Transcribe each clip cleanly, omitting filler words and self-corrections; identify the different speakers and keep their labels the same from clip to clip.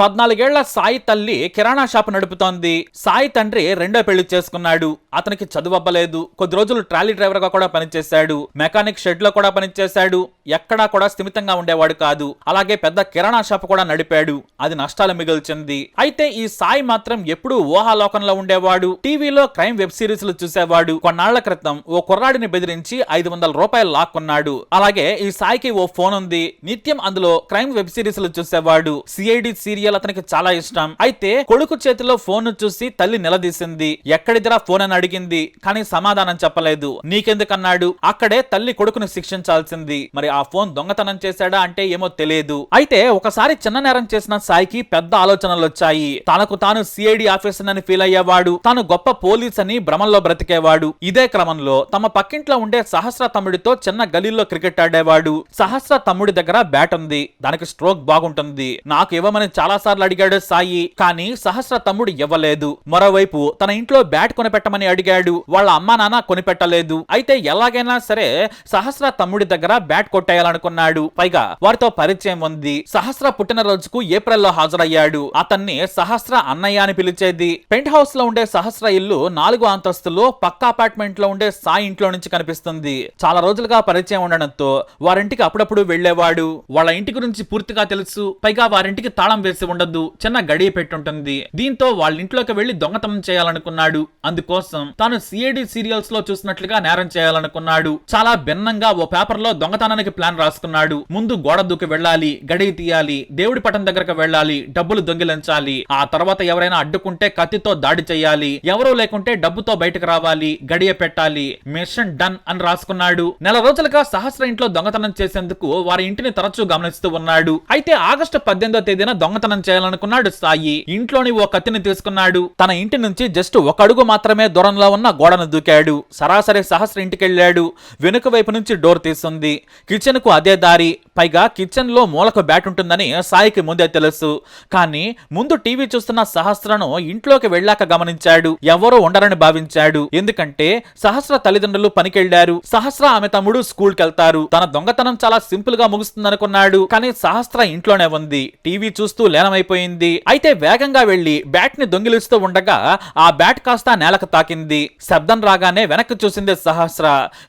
Speaker 1: 14 ఏళ్ల సాయి తల్లి కిరాణా షాప్ నడుపుతోంది. సాయి తండ్రి రెండో పెళ్లి చేసుకున్నాడు. అతనికి చదువు అవ్వలేదు. కొద్ది రోజులు ట్రాలీ డ్రైవర్ గా కూడా పనిచేశాడు. మెకానిక్ షెడ్ లో కూడా పనిచేశాడు. ఎక్కడా కూడా స్థిమితంగా ఉండేవాడు కాదు. అలాగే పెద్ద కిరాణా షాప్ కూడా నడిపాడు. అది నష్టాలు మిగిల్చింది. అయితే ఈ సాయి మాత్రం ఎప్పుడూ ఊహాలోకంలో ఉండేవాడు. టీవీలో క్రైమ్ వెబ్ సిరీస్లు చూసేవాడు. కొన్నాళ్ల క్రితం ఓ కుర్రాడిని బెదిరించి 500 రూపాయలు లాక్కున్నాడు. అలాగే ఈ సాయికి ఓ ఫోన్ ఉంది. నిత్యం అందులో క్రైమ్ వెబ్ సిరీస్లు చూసేవాడు. సిఐడి సీరియల్ అతనికి చాలా ఇష్టం. అయితే కొడుకు చేతిలో ఫోన్ చూసి తల్లి నిలదీసింది. ఎక్కడిదిరా ఫోన్ అని అడిగింది. కానీ సమాధానం చెప్పలేదు. నీకెందుకన్నాడు. అక్కడే తల్లి కొడుకుని శిక్షించాల్సింది. మరి ఆ ఫోన్ దొంగతనం చేశాడా అంటే ఏమో తెలియదు. అయితే ఒకసారి చిన్న నేరం చేసిన సాయికి పెద్ద ఆలోచనలు వచ్చాయి. తనకు తాను సిఐడి ఆఫీసర్ అని ఫీల్ అయ్యేవాడు. తాను గొప్ప పోలీస్ అని భ్రమంలో బ్రతికేవాడు. ఇదే క్రమంలో తమ పక్కింట్లో ఉండే సహస్ర తమ్ముడితో చిన్న గలీల్లో క్రికెట్ ఆడేవాడు. సహస్ర తమ్ముడి దగ్గర బ్యాట్ ఉంది. దానికి స్ట్రోక్ బాగుంటుంది. నాకు ఇవ్వమని చాలా సార్లు అడిగాడు సాయి. కానీ సహస్ర తమ్ముడు ఇవ్వలేదు. మరోవైపు తన ఇంట్లో బ్యాట్ కొనిపెట్టమని అడిగాడు. వాళ్ళ అమ్మా నాన్న కొనిపెట్టలేదు. అయితే ఎలాగైనా సరే సహస్ర తమ్ముడి దగ్గర బ్యాట్ కొట్టేయాలనుకున్నాడు. పైగా వారితో పరిచయం ఉంది. సహస్ర పుట్టినరోజుకు ఏప్రిల్లో హాజరయ్యాడు. అతన్ని సహస్ర అన్నయ్య అని పిలిచేది. పెంట్ హౌస్ లో ఉండే సహస్ర ఇల్లు 4 అంతస్తులో పక్క అపార్ట్మెంట్ లో ఉండే సాయి ఇంట్లో నుంచి కనిపిస్తుంది. చాలా రోజులుగా పరిచయం ఉండడంతో వారింటికి అప్పుడప్పుడు వెళ్లేవాడు. వాళ్ళ ఇంటి గురించి పూర్తిగా తెలుసు. పైగా వారింటికి తాళం వేసి ఉండదు. చిన్న గడియ పెట్టుంటుంది. దీంతో వాళ్ళ ఇంట్లోకి వెళ్లి దొంగతనం చేయాలనుకున్నాడు. అందుకోసం తాను సిఐడి సీరియల్స్ లో చూసినట్లుగా నేరం చేయాలనుకున్నాడు. చాలా భిన్నంగా ఓ పేపర్ లో దొంగతనానికి ప్లాన్ రాసుకున్నాడు. ముందు గోడ దూకి వెళ్ళాలి, గడియ తీయాలి, దేవుడి పటం దగ్గరకు వెళ్ళాలి, డబ్బులు దొంగిలించాలి. ఆ తర్వాత ఎవరైనా అడ్డుకుంటే కత్తితో దాడి చేయాలి, ఎవరూ లేకుంటే డబ్బుతో బయటకు రావాలి, గడియ పెట్టాలి. మిషన్ డన్ అని రాసుకున్నాడు. నెల రోజులుగా సహస్ర ఇంట్లో దొంగతనం చేసేందుకు వారి ఇంటిని తరచూ గమనిస్తూ ఉన్నాడు. అయితే ఆగస్టు 18వ తేదీన దొంగతనం చేయాలనుకున్నాడు సాయి. ఇంట్లోని ఓ కత్తిని తీసుకున్నాడు. తన ఇంటి నుంచి జస్ట్ 1 అడుగు మాత్రమే దూరంలో ఉన్న గోడను దూకాడు. సరాసరి సహస్ర ఇంటికెళ్లాడు. వెనుక వైపు నుంచి డోర్ తీస్తుంది. కిచెన్ కు అదే దారి. పైగా కిచెన్ లో మూలకు బ్యాట్ ఉంటుందని సాయికి ముందే తెలుసు. కానీ ముందు టీవీ చూస్తున్న సహస్రను ఇంట్లోకి వెళ్ళాక గమనించాడు. ఎవరో ఉండరని భావించాడు. ఎందుకంటే సహస్ర తల్లిదండ్రులు పనికెళ్లారు. సహస్ర ఆమె తమ్ముడు స్కూల్ కెళ్తారు. తన దొంగతనం చాలా సింపుల్ గా ముగుస్తుందనుకున్నాడు. కానీ సహస్ర ఇంట్లోనే ఉంది. టీవీ చూస్తూ లీనమైపోయింది. అయితే వేగంగా వెళ్లి బ్యాట్ ని దొంగిలిస్తూ ఉండగా ఆ బ్యాట్ కాస్త నేలకు తాకింది. శబ్దం రాగానే వెనక్కి చూసింది సహస్ర.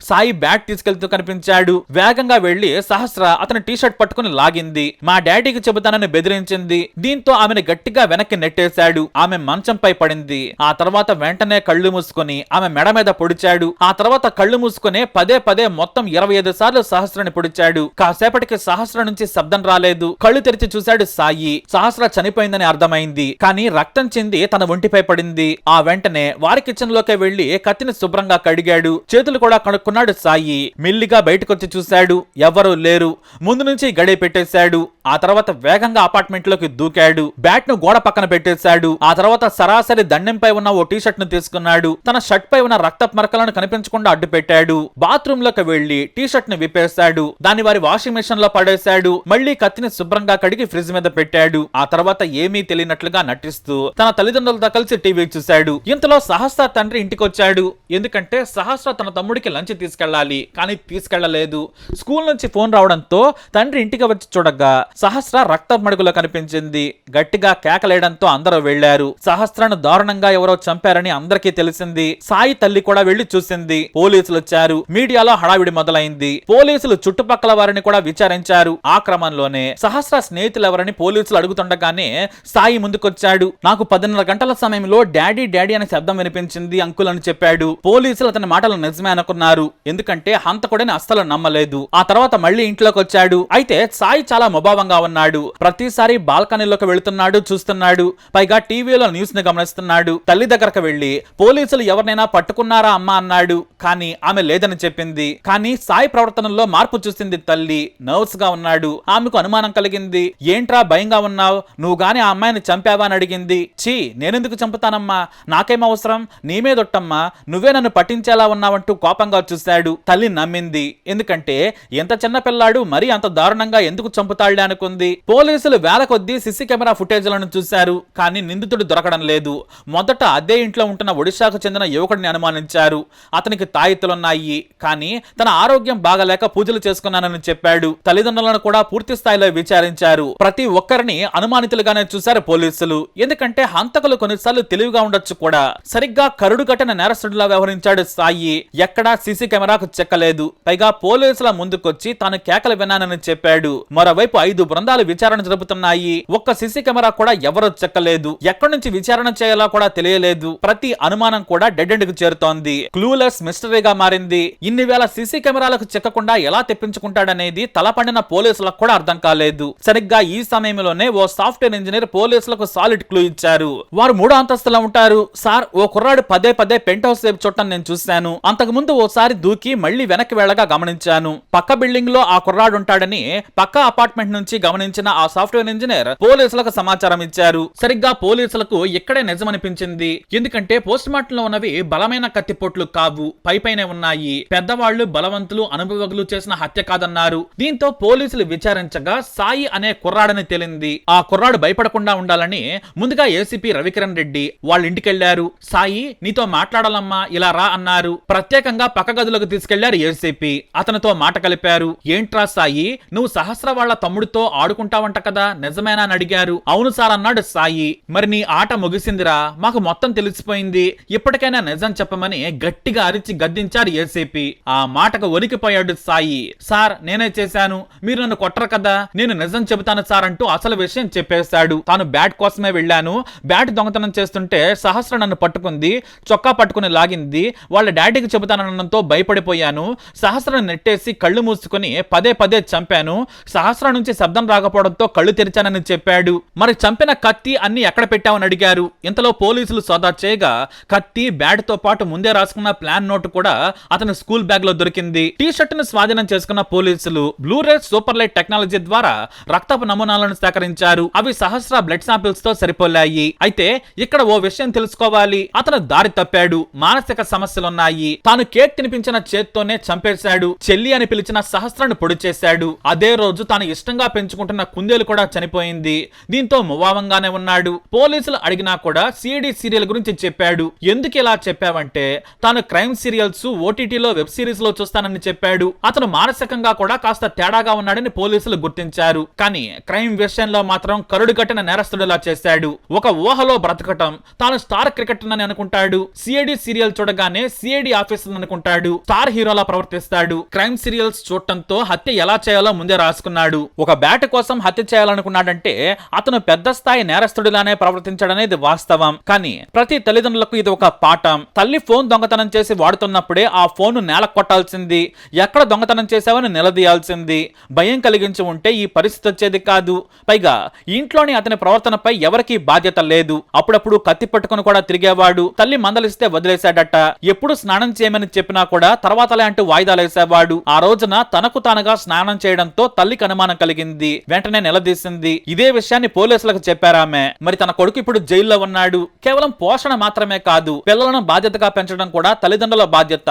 Speaker 1: సాయి బ్యాట్ తీసుకెళ్తూ కనిపించాడు. వేగంగా వెళ్లి సహస్ర అతని టీషర్ట్ పట్టుకుని లాగింది. మా డాడీకి చెబుతానని బెదిరించింది. దీంతో ఆమెను గట్టిగా వెనక్కి నెట్టేశాడు. ఆమె మంచంపై పడింది. ఆ తర్వాత వెంటనే కళ్ళు మూసుకొని ఆమె మెడ మీద పొడిచాడు. ఆ తర్వాత కళ్ళు మూసుకుని పదే పదే మొత్తం 25 సార్లు సహస్రని పొడిచాడు. కాసేపటికి సహస్ర నుంచి శబ్దం రాలేదు. కళ్ళు తెరిచి చూశాడు సాయి. సహస్ర చనిపోయిందని అర్థమైంది. కానీ రక్తం చెంది తన ఒంటిపై పడింది. ఆ వెంటనే వారి కిచెన్ లోకి వెళ్లి కత్తిని శుభ్రంగా కడిగాడు. చేతులు కూడా కడుక్కున్నాడు సాయి. మెల్లిగా బయటకొచ్చి చూశాడు. ఎవరూ లేరు. ముందు నుంచి గడియ పెట్టేశాడు. ఆ తర్వాత వేగంగా అపార్ట్మెంట్ లోకి దూకాడు. బ్యాట్ ను గోడ పక్కన పెట్టేశాడు. ఆ తర్వాత సరాసరి దండెంపై ఉన్న ఓ టీషర్ట్ ను తీసుకున్నాడు. తన షర్ట్ పై ఉన్న రక్తపు మరకలను కనిపించకుండా అడ్డు పెట్టాడు. బాత్రూమ్ లోకి వెళ్లి టీషర్ట్ ని విప్పేశాడు. దాన్ని వారి వాషింగ్ మెషిన్ లో పడేశాడు. మళ్లీ కత్తిని శుభ్రంగా కడిగి ఫ్రిడ్జ్ మీద పెట్టాడు. ఆ తర్వాత ఏమీ తెలియనట్లుగా నటిస్తూ తన తల్లిదండ్రులతో కలిసి టీవీ చూశాడు. ఇంతలో సహస్ర తండ్రి ఇంటికి వచ్చాడు. ఎందుకంటే సహస్ర తన తమ్ముడికి లంచ్ తీసుకెళ్లాలి. కానీ తీసుకెళ్లలేదు. స్కూల్ నుంచి ఫోన్ రావడంతో తండ్రి ఇంటికి వచ్చి చూడగా సహస్ర రక్త మడుగులో కనిపించింది. గట్టిగా కేకలేయడంతో అందరూ వెళ్లారు. సహస్రను దారుణంగా ఎవరో చంపారని అందరికీ తెలిసింది. సాయి తల్లి కూడా వెళ్లి చూసింది. పోలీసులు వచ్చారు. మీడియాలో హడావిడి మొదలైంది. పోలీసులు చుట్టుపక్కల వారిని కూడా విచారించారు. ఆ క్రమంలోనే సహస్ర స్నేహితులు ఎవరని పోలీసులు అడుగుతుండగానే సాయి ముందుకొచ్చాడు. నాకు 10:30 గంటల సమయంలో డాడీ డాడీ అనే శబ్దం వినిపించింది అంకుల్ అని చెప్పాడు. పోలీసులు అతని మాటలు నిజమే అనుకున్నారు. ఎందుకంటే హంతకుడని అస్సలు నమ్మలేదు. ఆ తర్వాత మళ్లీ ఇంట్లోకి వచ్చాడు. అయితే సాయి చాలా ముభావంగా ఉన్నాడు. ప్రతిసారి బాల్కనీలోకి వెళుతున్నాడు, చూస్తున్నాడు. పైగా టీవీలో న్యూస్ ని గమనిస్తున్నాడు. తల్లి దగ్గరకు వెళ్లి పోలీసులు ఎవరినైనా పట్టుకున్నారా అమ్మా అన్నాడు. కానీ ఆమె లేదని చెప్పింది. కానీ సాయి ప్రవర్తనలో మార్పు చూసింది తల్లి. నర్వస్ గా ఉన్నాడు. ఆమెకు అనుమానం కలిగింది. ఏంట్రా భయంగా ఉన్నావు? నువ్వు గాని ఆ అమ్మాయిని చంపావా అని అడిగింది. ఛీ, నేనెందుకు చంపుతానమ్మా? నాకేం అవసరం? నీమేదొట్టమ్మా, నువ్వే నన్ను పట్టించేలా ఉన్నావంటూ కోపంగా చూశాడు. తల్లి నమ్మింది. ఎందుకంటే ఎంత చిన్న పిల్లాడు మరీ అంత దారుణంగా ఎందుకు చంపుతాళ్లే అనుకుంది. పోలీసులు వేల కొద్దీ సిసి కెమెరా ఫుటేజ్లను చూశారు. కానీ నిందితుడు దొరకడం లేదు. మొదట అదే ఇంట్లో ఉంటున్న ఒడిశాకు చెందిన యువకుడిని అనుమానించారు. అతనికి తాయితులున్నాయి. కానీ తన ఆరోగ్యం బాగలేక పూజలు చేసుకున్నానని చెప్పాడు. తల్లిదండ్రులను కూడా పూర్తి స్థాయిలో విచారించారు. ప్రతి ఒక్కరిని అనుమానితులుగానే చూశారు పోలీసులు. ఎందుకంటే హంతకులు కొన్నిసార్లు తెలివిగా ఉండొచ్చు కూడా. సరిగ్గా కరుడు కట్టిన నేరస్తుడిలా వ్యవహరించాడు సాయి. ఎక్కడా సీసీ కెమెరాకు చెక్కలేదు. పైగా పోలీసుల ముందుకొచ్చి తాను కేకలు విన్నానని చెప్పాడు. మరోవైపు 5 బృందాలు విచారణ జరుపుతున్నాయి. ఒక్క సీసీ కెమెరా కూడా ఎవరూ చెక్కలేదు. ఎక్కడి నుంచి విచారణ చేయాలో కూడా తెలియలేదు. ప్రతి అనుమానం కూడా డెడ్ ఎండ్ కు చేరుతోంది. క్లూలెస్ మిస్టరీగా మారింది. ఇన్ని వేల సీసీ కెమెరాలకు చెక్కకుండా ఎలా తెప్పించుకుంటాడనేది తలపండిన పోలీసులకు కూడా అర్థం కాలేదు. సరిగ్గా ఈ సమయంలోనే ఓ సాఫ్ట్వేర్ ఇంజనీర్ పోలీసులకు సాలిడ్ క్లూ ఇచ్చారు. వారు 3వ అంతస్తులో ఉంటారు. సార్, ఓ కుర్రాడు పదే పదే పెంట్ హౌస్ వైపు చూడటం నేను చూశాను. అంతకు ముందు ఓసారి దూకి మళ్లీ వెనక్కి వెళ్లగా గమనించాను. పక్క బిల్డింగ్ లో ఆ కుర్రాడు ఉంటాడని పక్క అపార్ట్మెంట్ నుంచి గమనించిన ఆ సాఫ్ట్వేర్ ఇంజనీర్ పోలీసులకు సమాచారం ఇచ్చారు. సరిగ్గా పోలీసులకు ఇక్కడే నిజమనిపించింది. ఎందుకంటే పోస్ట్ మార్టం లో ఉన్నవి బలమైన కత్తిపోట్లు కావు, పైపైనే ఉన్నాయి. పెద్దవాళ్లు, బలవంతులు, అనుభవజ్ఞులు చేసిన హత్య కాదన్నారు. దీంతో పోలీసులు విచారించగా సాయి అనే కుర్రాడని తేలింది. ఆ కుర్రాడు భయపడకుండా ఉండాలని ముందుగా ఏసీపీ రవికిరణ్ రెడ్డి వాళ్ళ ఇంటికెళ్లారు. సాయి, నీతో మాట్లాడాలమ్మా, ఇలా రా అన్నారు. ప్రత్యేకంగా పక్క గదిలోకి తీసుకెళ్లారు ఏసీపీ. అతనితో మాట కలిపారు. ఏంట్రా సాయి, నువ్వు సహస్ర వాళ్ళ తమ్ముడితో ఆడుకుంటావంట కదా, నిజమేనా అని అడిగారు. అవును సార్ అన్నాడు సాయి. మరి నీ ఆట ముగిసిందిరా, మాకు మొత్తం తెలిసిపోయింది, ఇప్పటికైనా నిజం చెప్పమని గట్టిగా అరిచి గద్దించారు ఏసీపీ. ఆ మాటకు వణికిపోయాడు సాయి. సార్, నేనే చేశాను, మీరు నన్ను కొట్టరు కదా, నేను నిజం చెబుతాను సార్ అంటూ అసలు విషయం చెప్పేశాడు. తాను బ్యాట్ కోసమే వెళ్ళాను. బ్యాట్ దొంగతనం చేస్తుంటే సహస్ర నన్ను పట్టుకుంది, చొక్కా పట్టుకుని లాగింది. వాళ్ళ డాడీకి చెబుతానన్నంతో భయపడిపోయాను. సహస్రను నెట్టేసి కళ్ళు మూసుకుని పదే పదే చంపాను. సహస్ర నుంచి శబ్దం రాకపోవడంతో కళ్ళు తెరిచానని చెప్పాడు. మరి చంపిన కత్తి అన్ని ఎక్కడ పెట్టావని అడిగారు. ఇంతలో పోలీసులు సోదా చేయగా కత్తి, బ్యాట్ తో పాటు ముందే రాసుకున్న ప్లాన్ నోట్ కూడా అతని స్కూల్ బ్యాగ్ లో దొరికింది. టీ షర్ట్ ను స్వాధీనం చేసుకున్న పోలీసులు బ్లూరే సూపర్ లైట్ టెక్నాలజీ ద్వారా రక్తపు నమూనాలను సేకరించారు. అవి సహస్ర బ్లడ్ శాంపిల్స్ తో సరిపోలాయి. అయితే ఇక్కడ ఓ విషయం తెలుసుకోవాలి. అతను దారి తప్పాడు. మానసిక సమస్యలున్నాయి. తాను కేక్ తినిపించిన చేత్తోనే చంపేశాడు. చెల్లి అని పిలిచిన సహస్రను పొడి చేశాడు. అదే రోజు తాను ఇష్టంగా పెంచుకుంటున్న కుందేలు కూడా చనిపోయింది. దీంతో మువావంగానే ఉన్నాడు. పోలీసులు అడిగినా కూడా సిఐడి సీరియల్ గురించి చెప్పాడు. ఎందుకు ఇలా చెప్పావంటే తాను క్రైమ్ సీరియల్స్ ఓటీటీలో వెబ్ సిరీస్ లో చూస్తానని చెప్పాడు. అతను మానసికంగా కూడా కాస్త తేడాగా ఉన్నాడని పోలీసులు గుర్తించారు. కానీ క్రైమ్ విషయంలో మాత్రం కరుడు కట్టిన నేరస్తుడిలా చేశాడు. ఒక ఊహలో బ్రతకటం, తాను స్టార్ క్రికెటర్ అని అనుకుంటాడు. సిఐడి సీరియల్ చూడగానే సిఐడి ఆఫీసర్ అనుకుంటాడు. స్టార్ హీరోలా ప్రవర్తిస్తాడు. క్రైమ్ సీరియల్స్ చూడటంతో హత్య ఎలా చేయాలో ముందే రాసుకున్నాడు. ఒక బ్యాట్ కోసం హత్య చేయాలనుకున్నాడంటే అతను పెద్ద స్థాయి నేరస్తుడిలానే ప్రవర్తించాడనేది వాస్తవం. కానీ ప్రతి తల్లిదండ్రులకు ఇది ఒక పాఠం. తల్లి ఫోన్ దొంగతనం చేసి వాడుతున్నప్పుడే ఆ ఫోన్ నేల కొట్టాల్సింది, ఎక్కడ దొంగతనం చేశావని నిలదీయాల్సింది. భయం కలిగించి ఉంటే ఈ పరిస్థితి వచ్చేది కాదు. పైగా ఇంట్లోని అతని ప్రవర్తనపై ఎవరికీ బాధ్యత లేదు. అప్పుడప్పుడు కత్తి పట్టుకుని కూడా తిరిగేవాడు. తల్లి మందలిస్తే వదిలేశాడట. ఎప్పుడు స్నానం చేయమని చెప్పినా కూడా తర్వాతలే అంటూ వాయిదాలేసేవాడు. ఆ రోజున తనకు తానుగా స్నానం చేయడంతో తల్లికి అనుమానం కలిగింది. వెంటనే నిలదీసింది. ఇదే విషయాన్ని పోలీసులకు చెప్పారామె. మరి తన కొడుకు ఇప్పుడు జైల్లో ఉన్నాడు. కేవలం పోషణ మాత్రమే కాదు, పిల్లలను బాధ్యతగా పెంచడం కూడా తల్లిదండ్రుల బాధ్యత.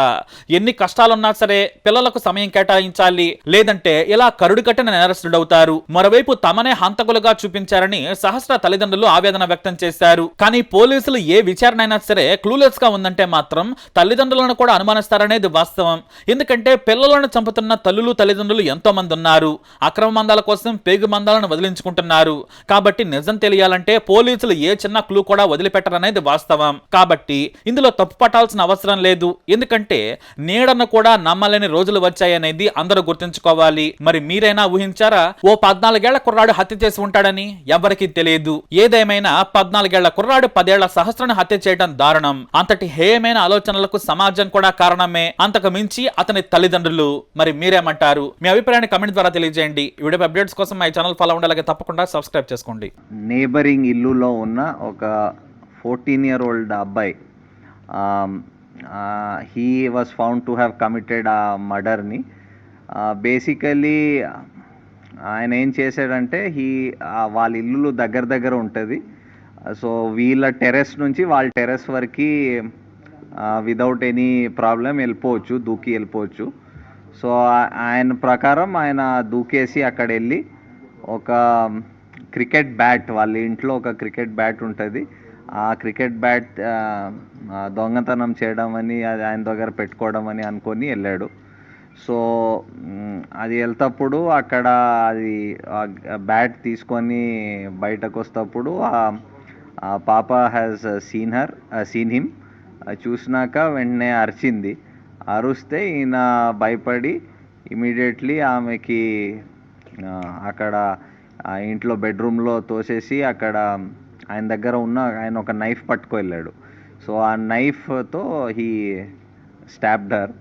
Speaker 1: ఎన్ని కష్టాలున్నా సరే పిల్లలకు సమయం కేటాయించాలి, లేదంటే ఇలా కరుడు కట్టిన నేరస్తుడవుతారు. మరోవైపు తమనే హంతకులుగా చూపించారని సహస్ర తల్లిదండ్రులు ఆవేదన వ్యక్తం చేశారు. కానీ పోలీసులు ఏ విచారణ అయినా సరే క్లూలెస్ గా ఉందంటే మాత్రం తల్లిదండ్రులను కూడా అనుమానిస్తారనేది వాస్తవం. ఎందుకంటే పిల్లలను చంపుతున్న తల్లులు, తల్లిదండ్రులు ఎంతో మంది ఉన్నారు. అక్రమ మందాల కోసం పేగు మందాలను వదిలించుకుంటున్నారు. కాబట్టి నిజం తెలియాలంటే పోలీసులు ఏ చిన్న క్లూ కూడా వదిలిపెట్టరనేది వాస్తవం. కాబట్టి ఇందులో తప్పు పట్టాల్సిన అవసరం లేదు. ఎందుకంటే నీడను కూడా నమ్మలేని రోజులు వచ్చాయనేది అందరూ గుర్తుంచుకోవాలి. మరి మీరైనా ఊహించారా ఓ 14 ఏళ్ల కుర్రాడు హత్య చేసి ఉంటాడని? ఎవరికీ తెలియదు. ఏదేమైనా 14 ఏళ్ల కుర్రాడు 10 ఏళ్ల సహస్రను హత్య చేయడం దారుణం. అంతటి హేయమైన ఆలోచనలకు సమాజం కూడా కారణమే. అంతకు మించి అతని తల్లిదండ్రులు. మరి మీరేమంటారు? మీ అభిప్రాయాన్ని కమెంట్ ద్వారా తెలియజేయండి. వీడియో అప్డేట్స్ కోసం మా ఛానల్ ఫాలో అవ్వండి, తప్పకుండా సబ్స్క్రైబ్ చేసుకోండి.
Speaker 2: నేబరింగ్ ఇల్లులో ఉన్న ఒక 14-year-old అబ్బాయి, he was found to have committed ఆ మర్డర్ని. బేసికలీ ఆయన ఏం చేశాడంటే వాళ్ళ ఇల్లు దగ్గర దగ్గర ఉంటుంది. సో వీళ్ళ టెర్రస్ నుంచి వాళ్ళ టెర్రస్ వరకు విదౌట్ ఎనీ ప్రాబ్లం వెళ్ళిపోవచ్చు, దూకి వెళ్ళిపోవచ్చు. సో ఆయన ప్రకారం ఆయన దూకేసి అక్కడ వెళ్ళి ఒక క్రికెట్ బ్యాట్, వాళ్ళ ఇంట్లో ఒక క్రికెట్ బ్యాట్ ఉంటుంది, ఆ క్రికెట్ బ్యాట్ దొంగతనం చేయడం అని, అది ఆయన దగ్గర పెట్టుకోవడం అని అనుకొని వెళ్ళాడు. సో అది వెళ్తప్పుడు అక్కడ అది బ్యాట్ తీసుకొని బయటకు వస్తప్పుడు ఆ పాప హ్యాస్ సీన్ హిమ్. చూసినాక వెంటనే అరిచింది. అరుస్తే ఈయన భయపడి ఇమీడియట్లీ ఆమెకి అక్కడ ఆ ఇంట్లో బెడ్రూమ్లో తోసేసి అక్కడ ఆయన ఒక నైఫ్ పట్టుకు వెళ్ళాడు. సో ఆ నైఫ్తో హీ స్టాబ్డ్ హర్.